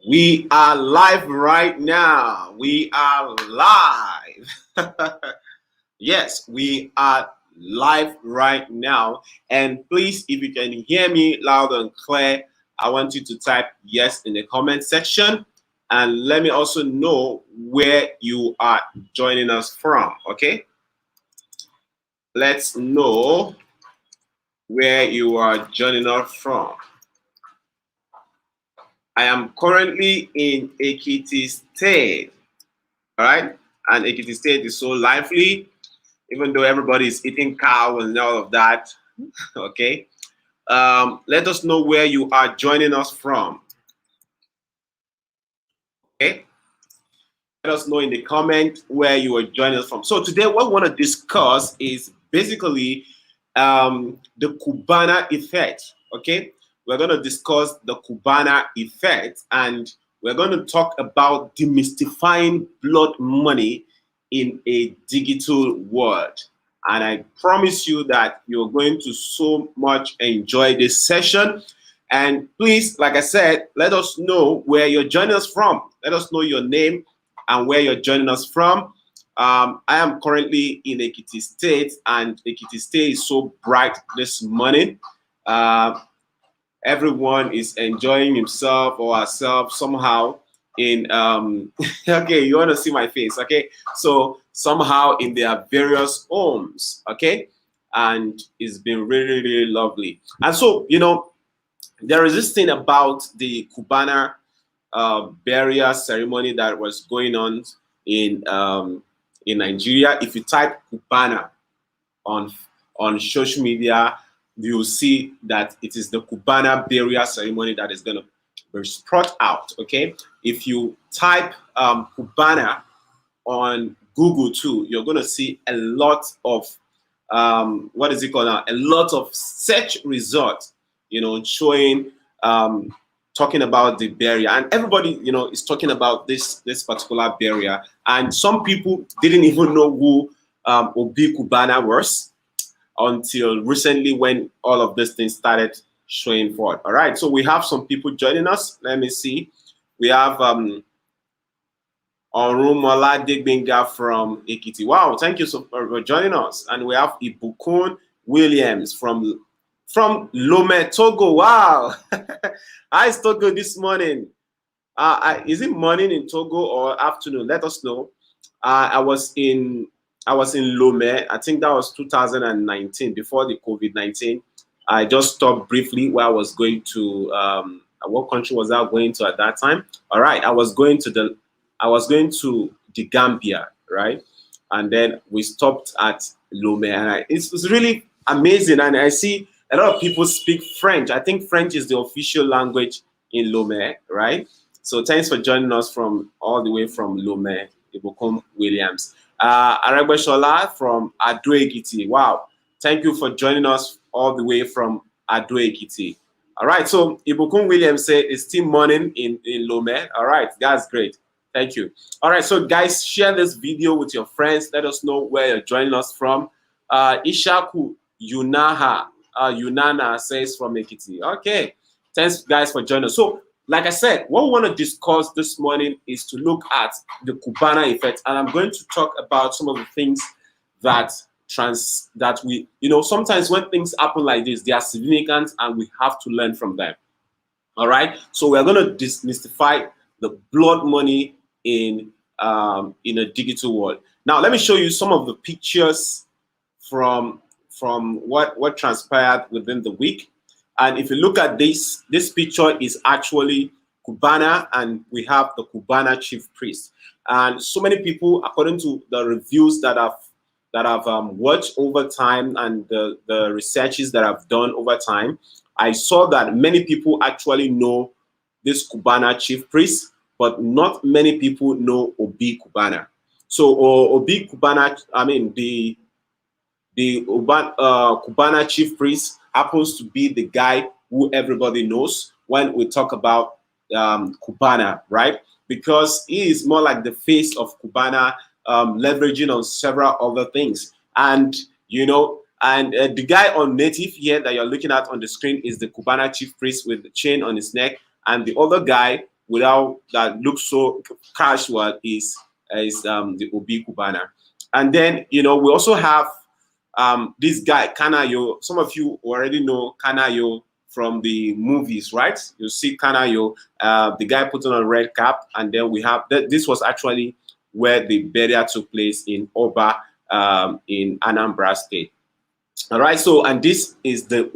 We are live right now. We are live. Yes, we are live right now. And please, if you can hear me loud and clear, I want you to type yes in the comment section. And let me also know where you are joining us from. Okay? Let's know where you are joining us from. I am currently in Ekiti State. All right, and Ekiti State is so lively, even though everybody is eating cow and all of that. Okay, let us know where you are joining us from. Okay, let us know in the comment where you are joining us from. So today, what we want to discuss is basically the Cubana effect. Okay, we're going to discuss the Cubana effect, and we're going to talk about demystifying blood money in a digital world. And I promise you that you're going to so much enjoy this session. And please, like I said, let us know where you're joining us from. Let us know your name and where you're joining us from. I am currently in Ekiti State, and Ekiti State is so bright this morning. Everyone is enjoying himself or herself somehow in okay, you want to see my face, okay? So somehow in their various homes, okay? And it's been really, really lovely. And so, there is this thing about the Cubana burial ceremony that was going on in Nigeria. If you type Cubana on social media, you'll see that it is the Cubana burial ceremony that is going to be brought out. Okay, if you type Cubana on Google too, you're going to see a lot of what is it called now? A lot of search results, showing talking about the barrier, and everybody is talking about this particular barrier, and some people didn't even know who Obi Cubana was until recently when all of these things started showing forth. All right, so we have some people joining us. Let me see. We have Orumola Degbenga from Ekiti. Wow, thank you for joining us. And we have Ibukun Williams from Lome, Togo. Wow. Hi, Togo this morning. Is it morning in Togo or afternoon? Let us know. I was in Lome. I think that was 2019, before the COVID-19. I just stopped briefly where I was going to. What country was I going to at that time? All right, I was going to the Gambia, right? And then we stopped at Lome, and it was really amazing. And I see a lot of people speak French. I think French is the official language in Lome, right? So thanks for joining us from all the way from Lome, Ibukum Williams. Aregbeshola from Ado Ekiti. Wow. Thank you for joining us all the way from Ado Ekiti. All right. So Ibukum Williams said it's still morning in Lome. All right. That's great. Thank you. All right. So guys, share this video with your friends. Let us know where you're joining us from. Ishaku Yunana says from Ekiti. Okay. Thanks guys for joining us. So like I said, what we want to discuss this morning is to look at the Cubana effect, and I'm going to talk about some of the things that we, sometimes when things happen like this, they are significant and we have to learn from them. All right, so we're going to demystify the blood money in a digital world. Now, let me show you some of the pictures from what transpired within the week. And if you look at this picture is actually Cubana, and we have the Cubana chief priest. And so many people, according to the reviews that I've watched over time and the researches that I've done over time, I saw that many people actually know this Cubana chief priest, but not many people know Obi Cubana. So Obi Cubana, I mean the Cubana chief priest happens to be the guy who everybody knows when we talk about Cubana, right? Because he is more like the face of Cubana, leveraging on several other things. And, the guy on native here that you're looking at on the screen is the Cubana chief priest with the chain on his neck. And the other guy without that looks so casual is the Obi Cubana. And then we also have this guy Kanayo. Some of you already know Kanayo from the movies, right? You see Kanayo, the guy putting on a red cap, and then we have this was actually where the burial took place in Oba, in Anambra State. All right, so and this is the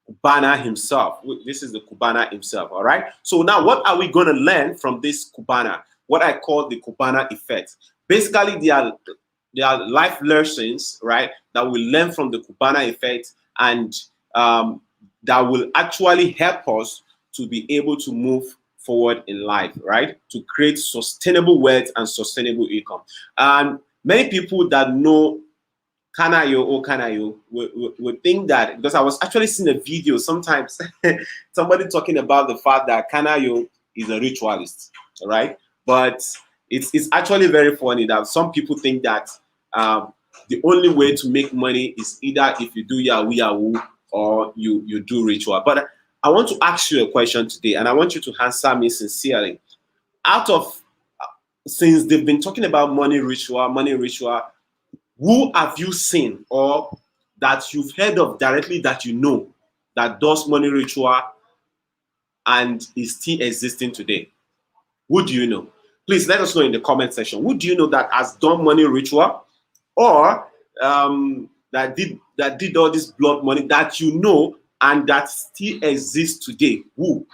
Cubana himself. This is the Cubana himself. All right. So now, what are we going to learn from this Cubana? What I call the Cubana effect. Basically, they are life lessons, right, that we learn from the Cubana effect, and that will actually help us to be able to move forward in life, right, to create sustainable wealth and sustainable income. And many people that know Kanayo would think that, because I was actually seeing a video sometimes, somebody talking about the fact that Kanayo is a ritualist, right? But it's actually very funny that some people think that the only way to make money is either if you do Yahoo Yahoo or you do ritual. But I want to ask you a question today, and I want you to answer me sincerely. Out of Since they've been talking about money ritual, who have you seen or that you've heard of directly that you know that does money ritual and is still existing today? Who do you know? Please let us know in the comment section. Who do you know that has done money ritual or that did all this blood money that you know and that still exists today? Who?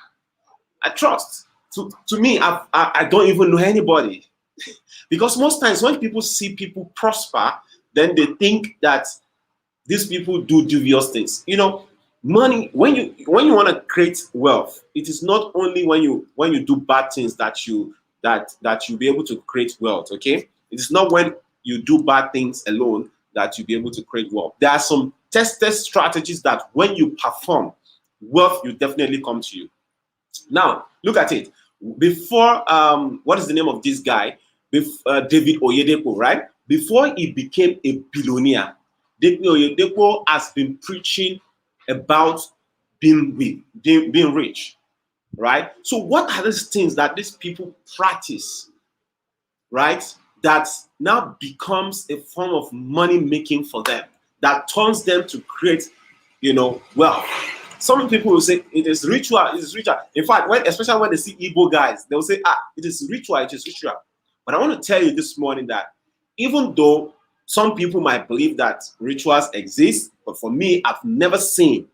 I trust. To me, I don't even know anybody. Because most times when people see people prosper, then they think that these people do dubious things. Money, when you want to create wealth, it is not only when you do bad things that you'll be able to create wealth. Okay, it is not when you do bad things alone that you'll be able to create wealth. There are some tested strategies that when you perform, wealth will definitely come to you. Now look at it. Before what is the name of this guy? David Oyedepo, right? Before he became a billionaire, David Oyedepo has been preaching about being rich, right? So what are these things that these people practice, right, that now becomes a form of money making for them, that turns them to create, wealth? Some people will say it is ritual, it is ritual. In fact, especially when they see Igbo guys, they will say, it is ritual, it is ritual. But I want to tell you this morning that even though some people might believe that rituals exist, but for me, I've never seen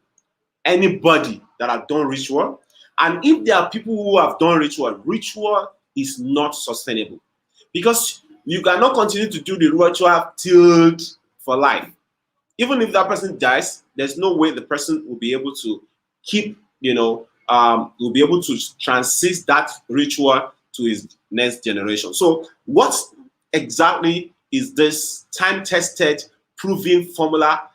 anybody that have done ritual. And if there are people who have done ritual is not sustainable. Because you cannot continue to do the ritual till for life. Even if that person dies, there's no way the person will be able to keep, will be able to transist that ritual to his next generation. So what exactly is this time-tested, proven formula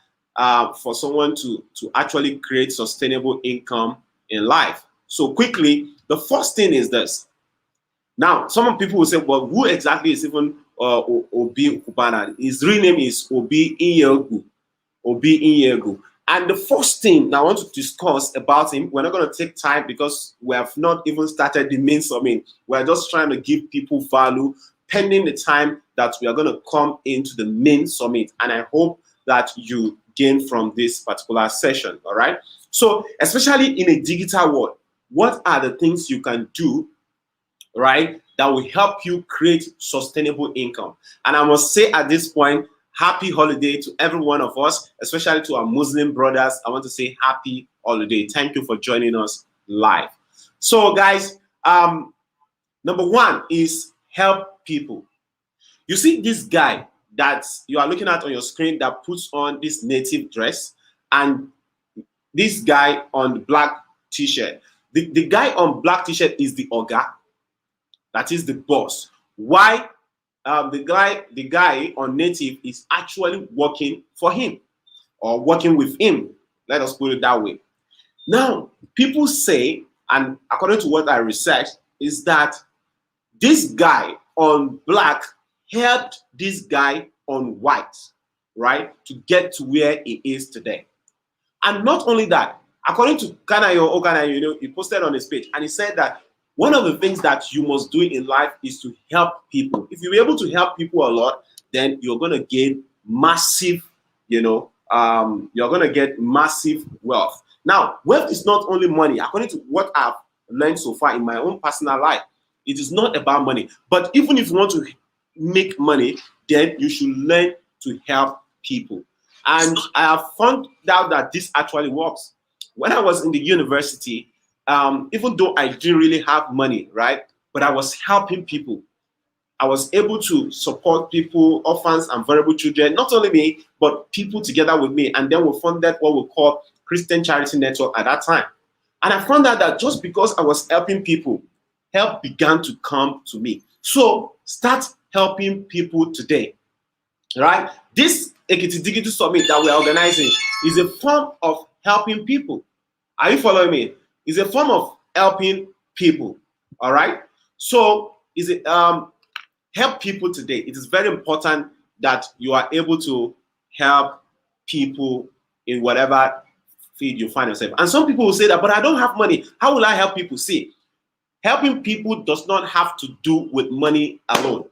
for someone to actually create sustainable income in life? So quickly, the first thing is this. Now, some people will say, well, who exactly is even Obi Cubana? His real name is Obi Inyegu. And the first thing I want to discuss about him, we're not going to take time because we have not even started the main summit. We're just trying to give people value pending the time that we are going to come into the main summit. And I hope that you gain from this particular session. All right. So especially in a digital world, what are the things you can do, right, that will help you create sustainable income? And I must say at this point, happy holiday to every one of us, especially to our Muslim brothers. I want to say happy holiday. Thank you for joining us live. So guys, number one is help people. You see this guy that you are looking at on your screen that puts on this native dress, and this guy on the black t-shirt. The guy on black t-shirt is the Oga. That is the boss. Why? The guy on native is actually working for him or working with him. Let us put it that way. Now, people say, and according to what I researched, is that this guy on black helped this guy on white, right, to get to where he is today. And not only that, according to Kanayo, he posted on his page and he said that one of the things that you must do in life is to help people. If you're able to help people a lot, then you're going to gain massive, you're going to get massive wealth. Now, wealth is not only money. According to what I've learned so far in my own personal life, it is not about money. But even if you want to make money, then you should learn to help people. And I have found out that this actually works. When I was in the university, even though I didn't really have money, right? But I was helping people. I was able to support people, orphans and vulnerable children, not only me, but people together with me. And then we funded what we call Christian Charity Network at that time. And I found out that just because I was helping people, help began to come to me. So start helping people today, right? This Ekiti Digital Summit that we're organizing is a form of helping people. Are you following me? It's a form of helping people, all right? So is it help people today. It is very important that you are able to help people in whatever field you find yourself. And some people will say that, but I don't have money. How will I help people? See, helping people does not have to do with money alone,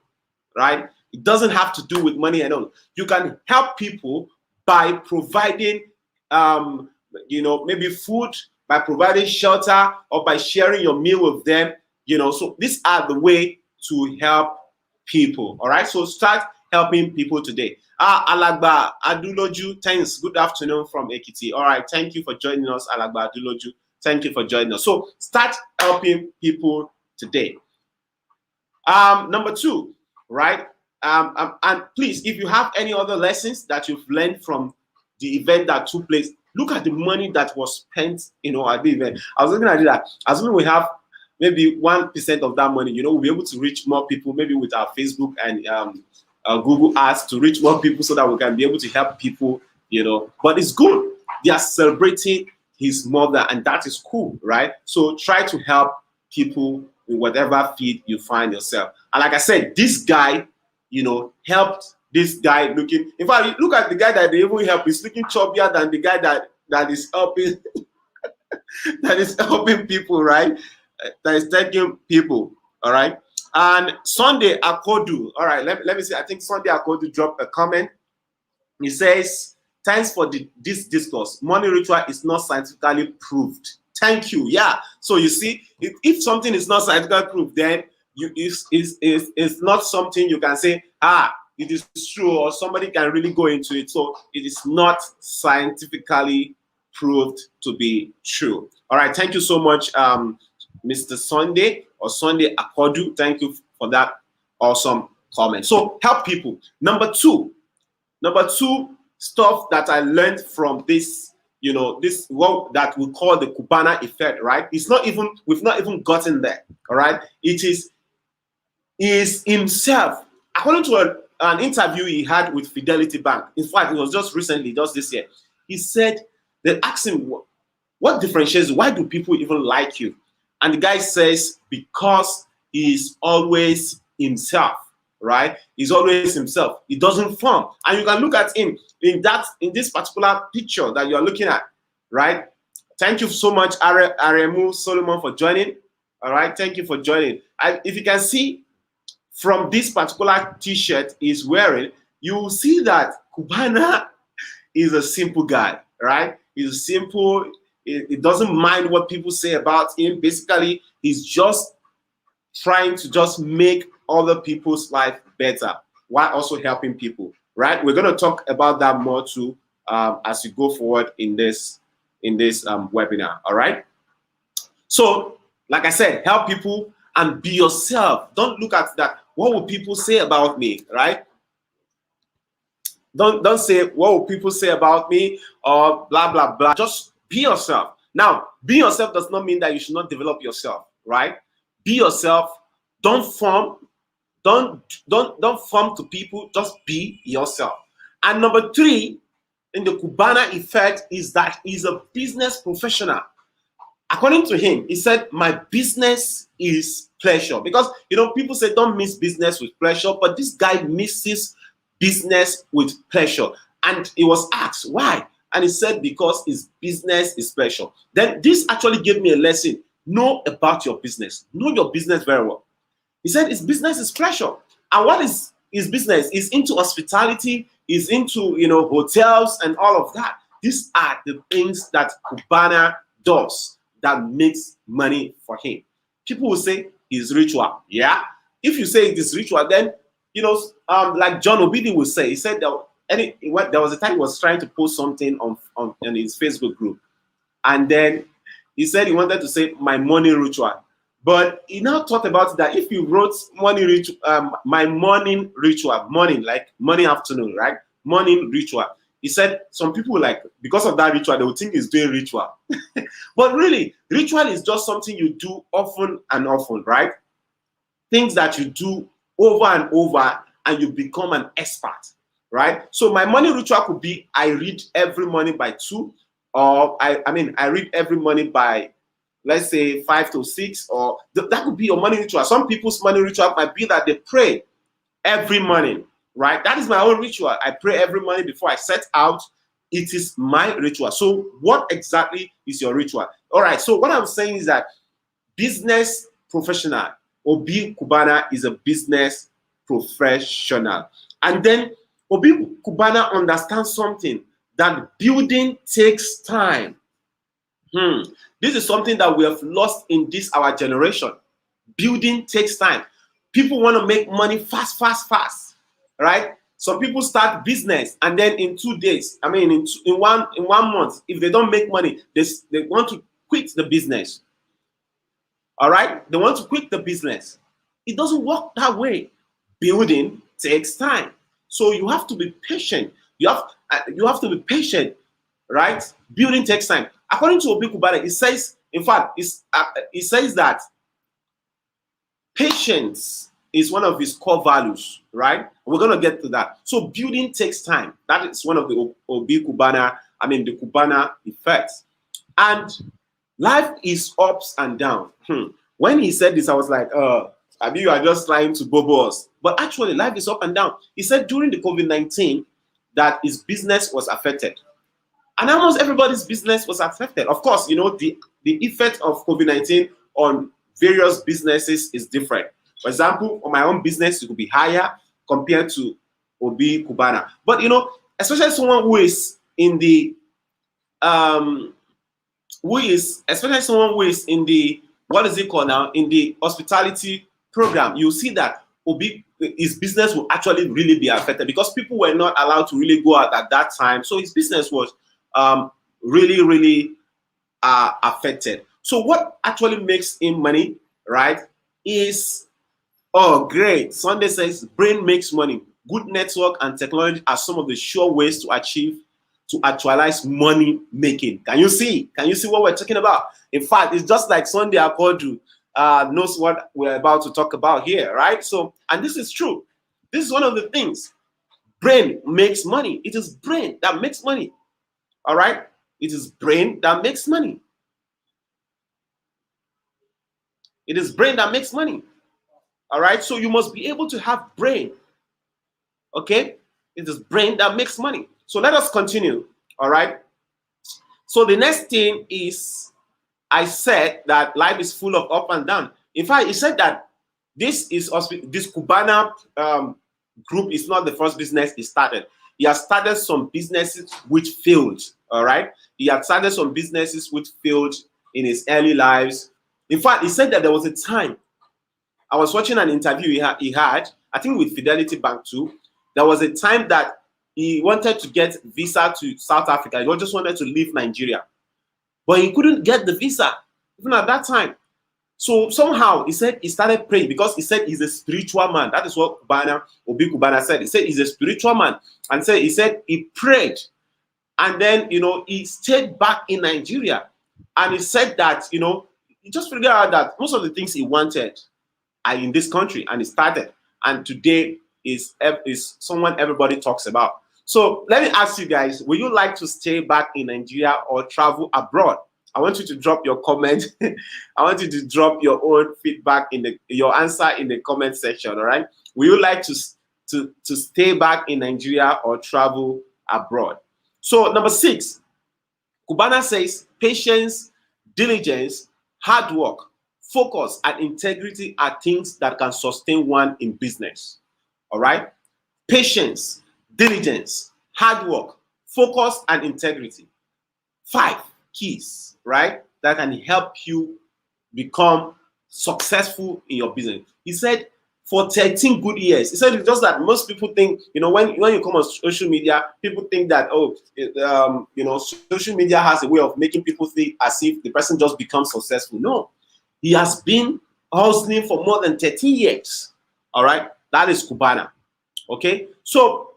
right? It doesn't have to do with money alone. You can help people by providing, maybe food, by providing shelter, or by sharing your meal with them. So these are the way to help people. All right. So start helping people today. Alagba Aduloju, thanks. Good afternoon from Ekiti. All right. Thank you for joining us, Alagba Aduloju. Thank you for joining us. So start helping people today. Number 2, right? And please, if you have any other lessons that you've learned from the event that took place, look at the money that was spent, at the event. I was looking at that. Assuming we have maybe 1% of that money, we'll be able to reach more people, maybe with our Facebook and Google Ads to reach more people so that we can be able to help people, But it's good. They are celebrating his mother, and that is cool, right? So try to help people in whatever field you find yourself. And like I said, this guy, helped this guy looking. In fact, look at the guy that they even help. He's looking chubbier than the guy that is helping that is helping people, right? That is taking people, all right? And Sunday Akodu, all right, let me see. I think Sunday Akodu dropped a comment. He says, thanks for this discourse. Money ritual is not scientifically proved. Thank you. Yeah. So you see, if something is not scientifically proved, then it's not something you can say, it is true, or somebody can really go into it. So it is not scientifically proved to be true. All right. Thank you so much, Mr. Sunday or Sunday Akodu. Thank you for that awesome comment. So help people. Number two stuff that I learned from this, this what that we call the Cubana effect, right? We've not even gotten there. All right. It is himself. According to an interview he had with Fidelity Bank, in fact, it was just recently, just this year, he said, they asked him, what differentiates you? Why do people even like you? And the guy says, because he's always himself, right? He's always himself. He doesn't form. And you can look at him in this particular picture that you're looking at, right? Thank you so much, Aremu Solomon, for joining. All right, thank you for joining. If you can see from this particular t-shirt he's wearing, you will see that Cubana is a simple guy, right? He's simple. He doesn't mind what people say about him. Basically, he's just trying to just make other people's life better while also helping people, right? We're going to talk about that more too as we go forward in this webinar, all right? So, like I said, help people and be yourself. Don't look at that. What will people say about me, right? Don't say, what will people say about me or blah, blah, blah. Just be yourself. Now, be yourself does not mean that you should not develop yourself, right? Be yourself. Don't form. Don't form to people. Just be yourself. And number 3 in the Cubana effect is that he's a business professional. According to him, he said, my business is pleasure. Because, people say don't mix business with pleasure, but this guy mixes business with pleasure. And he was asked, why? And he said, because his business is pleasure. Then this actually gave me a lesson. know about your business. Know your business very well. He said his business is pleasure. And what is his business? Is into hospitality, is into hotels and all of that. These are the things that Cubana does that makes money for him. People will say it's ritual. Yeah. If you say it is ritual, then like John Obidi will say, he said that there was a time he was trying to post something on his Facebook group, and then he said he wanted to say my morning ritual. But he now thought about that if you wrote morning ritual, my morning ritual, morning, like morning afternoon, right? Morning ritual. He said some people because of that ritual, they would think he's doing ritual. But really, ritual is just something you do often and often, right? Things that you do over and over and you become an expert, right? So my morning ritual could be I read every morning by 2, or I read every morning by, let's say, 5 to 6, or that could be your morning ritual. Some people's morning ritual might be that they pray every morning, right? That is my own ritual. I pray every morning before I set out. It is my ritual. So what exactly is your ritual? All right, so what I'm saying is that business professional, Obi Cubana is a business professional. And then Obi Cubana understands something, that building takes time. This is something that we have lost in our generation. Building takes time. People want to make money fast, right? Some people start business and then in 2 days, in 1 month, if they don't make money, they want to quit the business. All right? They want to quit the business. It doesn't work that way. Building takes time. So you have to be patient. You have to be patient, right? Building takes time. According to Obi Cubana, it says, in fact, it says that patience is one of his core values, right? We're going to get to that. So building takes time. That is one of the Obi Cubana, the Cubana effects. And life is ups and downs. When he said this, I was like, you are just trying to bobo us. But actually, life is up and down. He said during the COVID-19 that his business was affected. And almost everybody's business was affected. Of course, the effect of COVID-19 on various businesses is different. For example, on my own business, it could be higher compared to Obi Cubana. But, especially someone who is in the, what is it called now? In the hospitality program, you see that his business will actually really be affected because people were not allowed to really go out at that time. So his business was really affected. So what actually makes him money, right, is, oh, great. Sunday says brain makes money. Good network and technology are some of the sure ways to actualize money making. Can you see what we're talking about? In fact, it's just like Sunday Akodu knows what we're about to talk about here, right? So, and this is true. This is one of the things. Brain makes money. It is brain that makes money. All right? It is brain that makes money. It is brain that makes money. All right? So you must be able to have brain. Okay? It is brain that makes money. So let us continue. All right? So the next thing is, I said that life is full of up and down. In fact, he said that this Cubana group is not the first business he started. He has started some businesses which failed. All right? He had started some businesses which failed in his early lives. In fact, he said that there was a time, I was watching an interview he had, I think with Fidelity Bank too. There was a time that he wanted to get visa to South Africa. He just wanted to leave Nigeria. But he couldn't get the visa, even at that time. So somehow he said he started praying because he said he's a spiritual man. That is what Obi Cubana said. He said he's a spiritual man. And he said he prayed. And then, he stayed back in Nigeria. And he said that, he just figured out that most of the things he wanted are in this country. And he started. And today is someone everybody talks about. So let me ask you guys, would you like to stay back in Nigeria or travel abroad? I want you to drop your comment. I want you to drop your own feedback your answer in the comment section, all right? Would you like to stay back in Nigeria or travel abroad? So number 6, Cubana says patience, diligence, hard work, focus, and integrity are things that can sustain one in business. All right? Patience, diligence, hard work, focus, and integrity. 5 keys, right, that can help you become successful in your business. He said for 13 good years. He said it's just that most people think, when you come on social media, people think that, social media has a way of making people think as if the person just becomes successful. No, he has been hustling for more than 13 years. All right, that is Cubana. Okay, so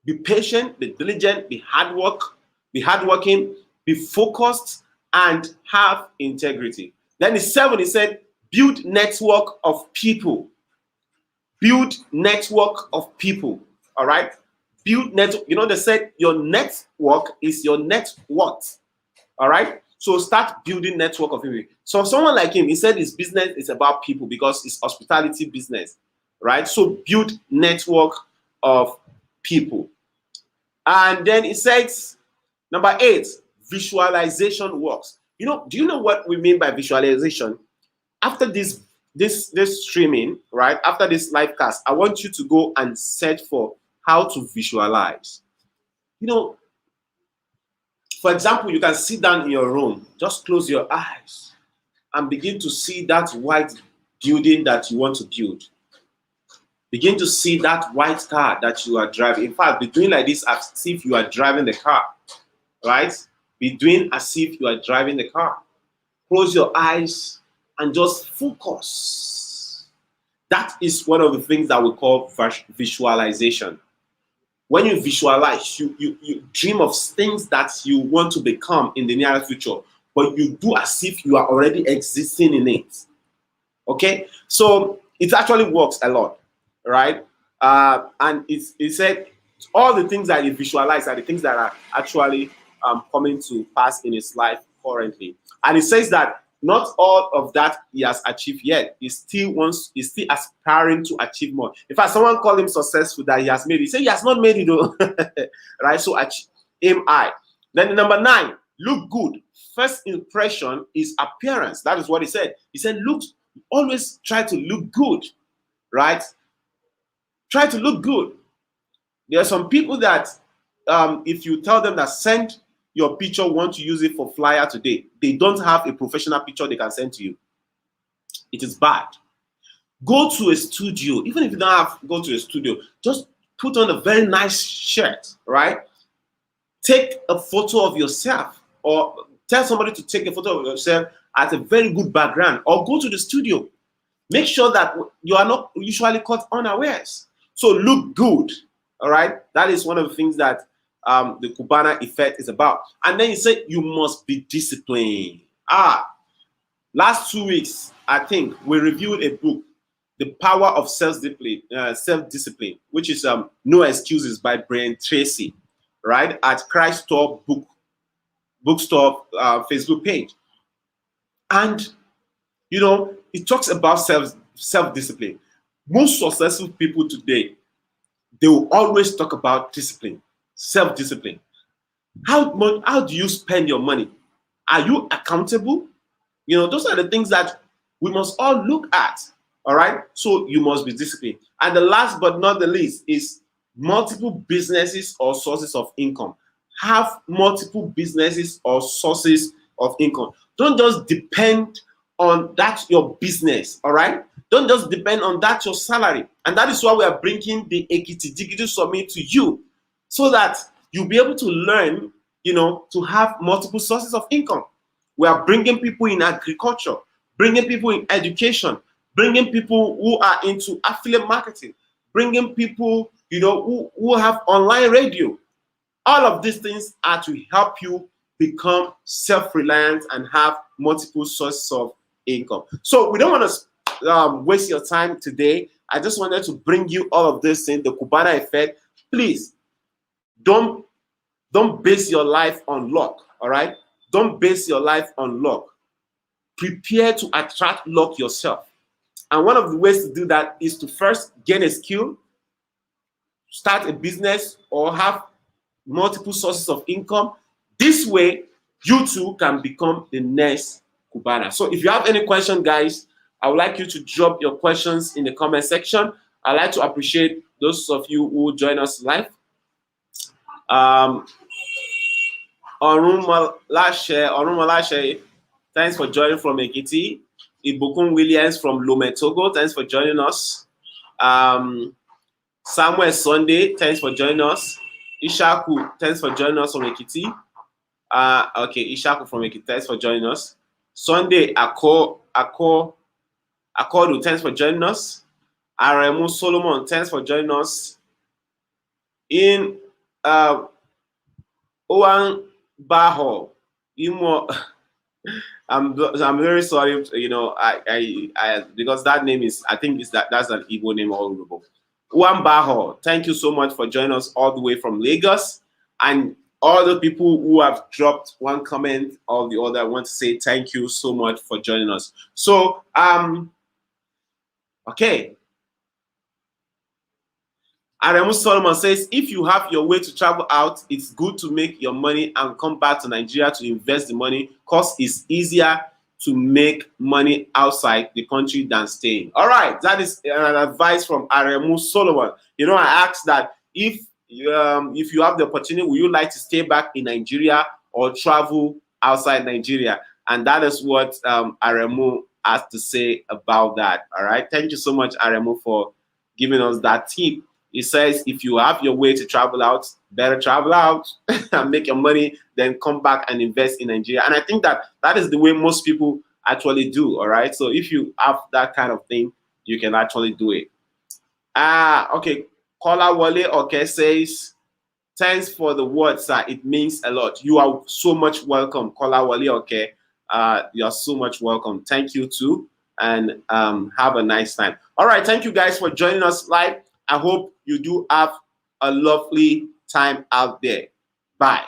be patient, be diligent, be hardworking, be focused, and have integrity. Then the 7, he said, build network of people. Build network of people. All right? Build network. They said your network is your net worth. All right? So start building network of people. So someone like him, he said his business is about people because it's hospitality business. Right? So build network of people. And then it says, number 8, visualization works. Do you know what we mean by visualization? After this streaming, right? After this live cast, I want you to go and search for how to visualize. For example, you can sit down in your room, just close your eyes and begin to see that white building that you want to build. Begin to see that white car that you are driving. In fact, be doing like this as if you are driving the car, right? Be doing as if you are driving the car. Close your eyes and just focus. That is one of the things that we call visualization. When you visualize, you dream of things that you want to become in the near future, but you do as if you are already existing in it. Okay? So it actually works a lot. Right? And it said all the things that he visualized are the things that are actually coming to pass in his life currently. And it says that not all of that he has achieved yet. He's still aspiring to achieve more. In fact, someone called him successful that he has made it. He said he has not made it though. Right? So aim high. Then number 9, look good. First impression is appearance. That is what he said. He said, always try to look good. Right? Try to look good. There are some people that if you tell them that send your picture, want to use it for flyer today, they don't have a professional picture they can send to you. It is bad. Go to a studio. Even if you don't have to go to a studio, just put on a very nice shirt, right? Take a photo of yourself or tell somebody to take a photo of yourself at a very good background or go to the studio. Make sure that you are not usually caught unawares. So look good, all right? That is one of the things that the Cubana effect is about. And then he said you must be disciplined. Last 2 weeks, I think, we reviewed a book, The Power of Self-Discipline, which is No Excuses by Brian Tracy, right? At Christ Store Bookstore Facebook page. And, it talks about self-discipline. Most successful people today, they will always talk about discipline, self-discipline. How do you spend your money? Are you accountable? Those are the things that we must all look at. All right. So you must be disciplined. And the last but not the least is multiple businesses or sources of income. Have multiple businesses or sources of income. Don't just depend on that your business. All right. Don't just depend on that your salary. And that is why we are bringing the Ekiti Digital Summit to you, so that you'll be able to learn, to have multiple sources of income. We are bringing people in agriculture, bringing people in education, bringing people who are into affiliate marketing, bringing people, who have online radio. All of these things are to help you become self-reliant and have multiple sources of income. So we don't want to waste your time today. I just wanted to bring you all of this in the Cubana effect. Please don't base your life on luck. All right, don't base your life on luck. Prepare to attract luck yourself. And one of the ways to do that is to first gain a skill, start a business, or have multiple sources of income. This way you too can become the next Cubana. So if you have any question, guys, I would like you to drop your questions in the comment section. I'd like to appreciate those of you who join us live. Um, Orumalashe, thanks for joining from Ekiti. Ibukun Williams from Lome, Togo, thanks for joining us. Samuel Sunday, thanks for joining us. Ishaku, thanks for joining us from Ekiti. Okay, Ishaku from Ekiti, thanks for joining us. Sunday Akodu, thanks for joining us. Aremu Solomon, thanks for joining us. In Owan Baho, I'm very sorry, you know, I because that name is, I think that's an Igbo name or Yoruba. Owan Baho, thank you so much for joining us all the way from Lagos, and all the people who have dropped one comment or the other. I want to say thank you so much for joining us. So okay. Aremu Solomon says, if you have your way to travel out, it's good to make your money and come back to Nigeria to invest the money, because it's easier to make money outside the country than staying. All right, that is an advice from Aremu Solomon. You know, I asked that if you have the opportunity, would you like to stay back in Nigeria or travel outside Nigeria? And that is what Aremu has to say about that. All right, thank you so much, Aremu, for giving us that tip. He says, if you have your way to travel out, better travel out and make your money, then come back and invest in Nigeria. And I think that that is the way most people actually do, all right? So if you have that kind of thing, you can actually do it. Okay. Kola Wale Okay says, thanks for the words, sir. It means a lot. You are so much welcome, Kola Wale Okay. You are so much welcome. Thank you too. And have a nice time. All right. Thank you guys for joining us live. I hope you do have a lovely time out there. Bye.